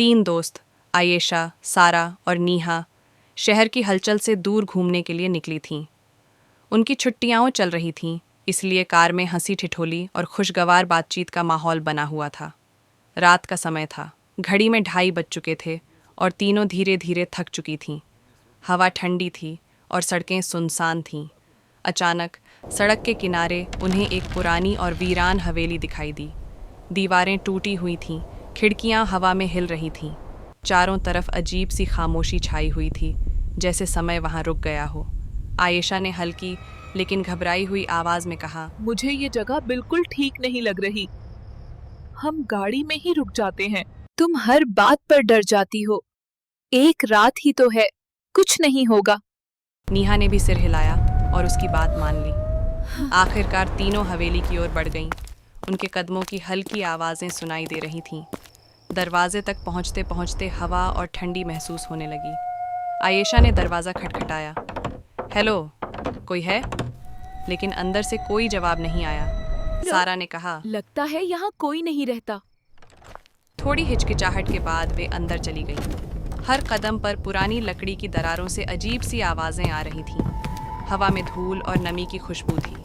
तीन दोस्त आयेशा, सारा और नीहा शहर की हलचल से दूर घूमने के लिए निकली थीं। उनकी छुट्टियां चल रही थीं, इसलिए कार में हंसी ठिठोली और खुशगवार बातचीत का माहौल बना हुआ था। रात का समय था, घड़ी में 2:30 बज चुके थे और तीनों धीरे धीरे थक चुकी थीं। हवा ठंडी थी और सड़कें सुनसान थीं। अचानक सड़क के किनारे उन्हें एक पुरानी और वीरान हवेली दिखाई दी। दीवारें टूटी हुई थीं, खिड़कियां हवा में हिल रही थीं। चारों तरफ अजीब सी खामोशी छाई हुई थी, जैसे समय वहां रुक गया हो। आयेशा ने हल्की लेकिन घबराई हुई आवाज में कहा, मुझे ये जगह बिल्कुल ठीक नहीं लग रही। हम गाड़ी में ही रुक जाते हैं। तुम हर बात पर डर जाती हो। एक रात ही तो है, कुछ नहीं होगा। नीहा ने भी सिर हिलाया और उसकी बात मान ली। आखिरकार तीनों हवेली की ओर बढ़ गईं। उनके कदमों की हल्की आवाज़ें सुनाई दे रही थीं। दरवाजे तक पहुंचते पहुंचते हवा और ठंडी महसूस होने लगी। आयेशा ने दरवाज़ा खटखटाया। हेलो, कोई है? लेकिन अंदर से कोई जवाब नहीं आया। सारा ने कहा, लगता है यहाँ कोई नहीं रहता। थोड़ी हिचकिचाहट के बाद वे अंदर चली गईं। हर कदम पर पुरानी लकड़ी की दरारों से अजीब सी आवाज़ें आ रही थीं। हवा में धूल और नमी की खुशबू थी।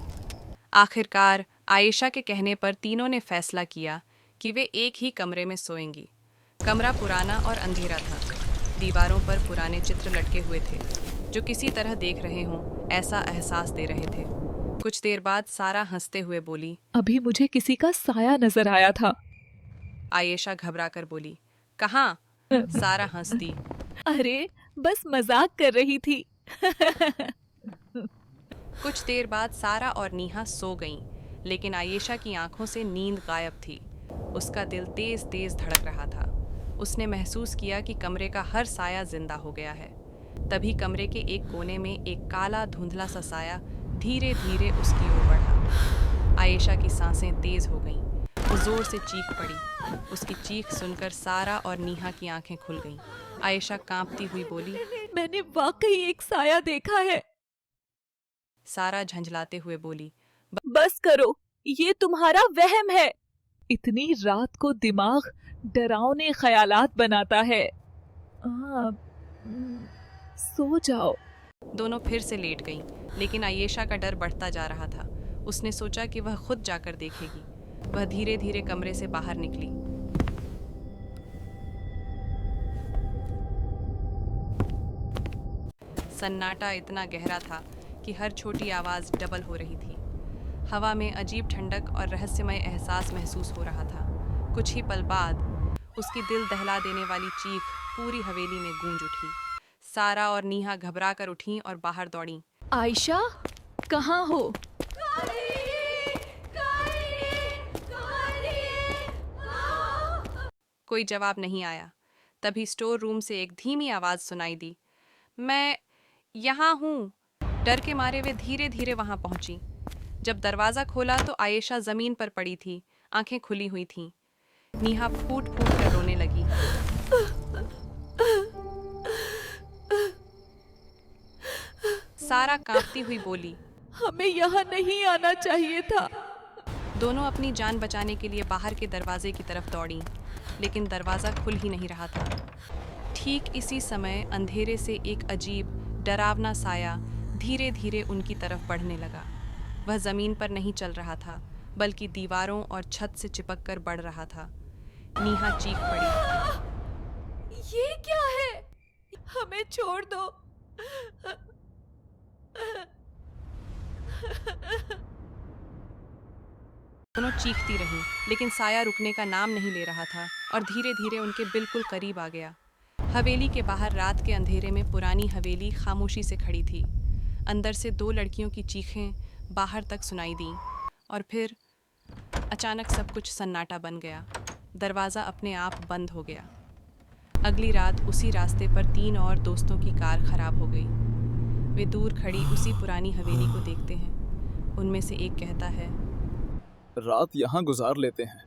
आखिरकार आयेशा के कहने पर तीनों ने फैसला किया कि वे एक ही कमरे में सोएंगी। कमरा पुराना और अंधेरा था। दीवारों पर पुराने चित्र लटके हुए थे, जो किसी तरह देख रहे हों ऐसा एहसास दे रहे थे। कुछ देर बाद सारा हंसते हुए बोली, अभी मुझे किसी का साया नजर आया था। आयेशा घबराकर बोली, कहाँ? सारा हंस दी। अरे, बस मजाक कर रही थी। कुछ देर बाद सारा और नीहा सो गईं, लेकिन आयेशा की आंखों से नींद गायब थी। उसका दिल तेज तेज धड़क रहा था। उसने महसूस किया कि कमरे का हर साया जिंदा हो गया है। तभी कमरे के एक कोने में एक काला धुंधला सा साया धीरे धीरे उसकी ओर बढ़ा। आयेशा की सांसें तेज हो गईं। वो जोर से चीख पड़ी। उसकी चीख सुनकर सारा और नीहा की आंखें खुल गईं। आयेशा कांपती हुई बोली, मैंने वाकई एक साया देखा है। सारा झंझलाते हुए बोली, बस करो, ये तुम्हारा वहम है। इतनी रात को दिमाग डरावने ख्यालात बनाता है। सो जाओ। दोनों फिर से लेट गईं, लेकिन आयेशा का डर बढ़ता जा रहा था। उसने सोचा कि वह खुद जाकर देखेगी। वह धीरे धीरे कमरे से बाहर निकली। सन्नाटा इतना गहरा था कि हर छोटी आवाज डबल हो रही थी। हवा में अजीब ठंडक और रहस्यमय एहसास महसूस हो रहा था। कुछ ही पल बाद उसकी दिल दहला देने वाली चीख पूरी हवेली में गूंज उठी। सारा और नीहा घबरा कर उठीं और बाहर दौड़ीं। आयशा, कहाँ हो? कोई जवाब नहीं आया। तभी स्टोर रूम से एक धीमी आवाज सुनाई दी, मैं यहाँ हूँ। डर के मारे वे धीरे धीरे वहां पहुंची। जब दरवाजा खोला तो आयेशा जमीन पर पड़ी थी, आंखें खुली हुई थीं। नीहा फूट फूट कर रोने लगी। सारा कांपती हुई बोली, हमें यहाँ नहीं आना चाहिए था। दोनों अपनी जान बचाने के लिए बाहर के दरवाजे की तरफ दौड़ीं, लेकिन दरवाज़ा खुल ही नहीं रहा था। ठीक इसी समय अंधेरे से एक अजीब डरावना साया धीरे धीरे उनकी तरफ बढ़ने लगा। वह ज़मीन पर नहीं चल रहा था, बल्कि दीवारों और छत से चिपक कर बढ़ रहा था। नीहा चीख पड़ी, ये क्या है? हमें छोड़ दो। दोनों चीखती रहीं, लेकिन साया रुकने का नाम नहीं ले रहा था और धीरे धीरे उनके बिल्कुल करीब आ गया। हवेली के बाहर रात के अंधेरे में पुरानी हवेली खामोशी से खड़ी थी। अंदर से दो लड़कियों की चीखें बाहर तक सुनाई दीं और फिर अचानक सब कुछ सन्नाटा बन गया। दरवाज़ा अपने आप बंद हो गया। अगली रात उसी रास्ते पर 3 और दोस्तों की कार खराब हो गई। वे दूर खड़ी उसी पुरानी हवेली को देखते हैं। उनमें से एक कहता है, रात यहाँ गुजार लेते हैं।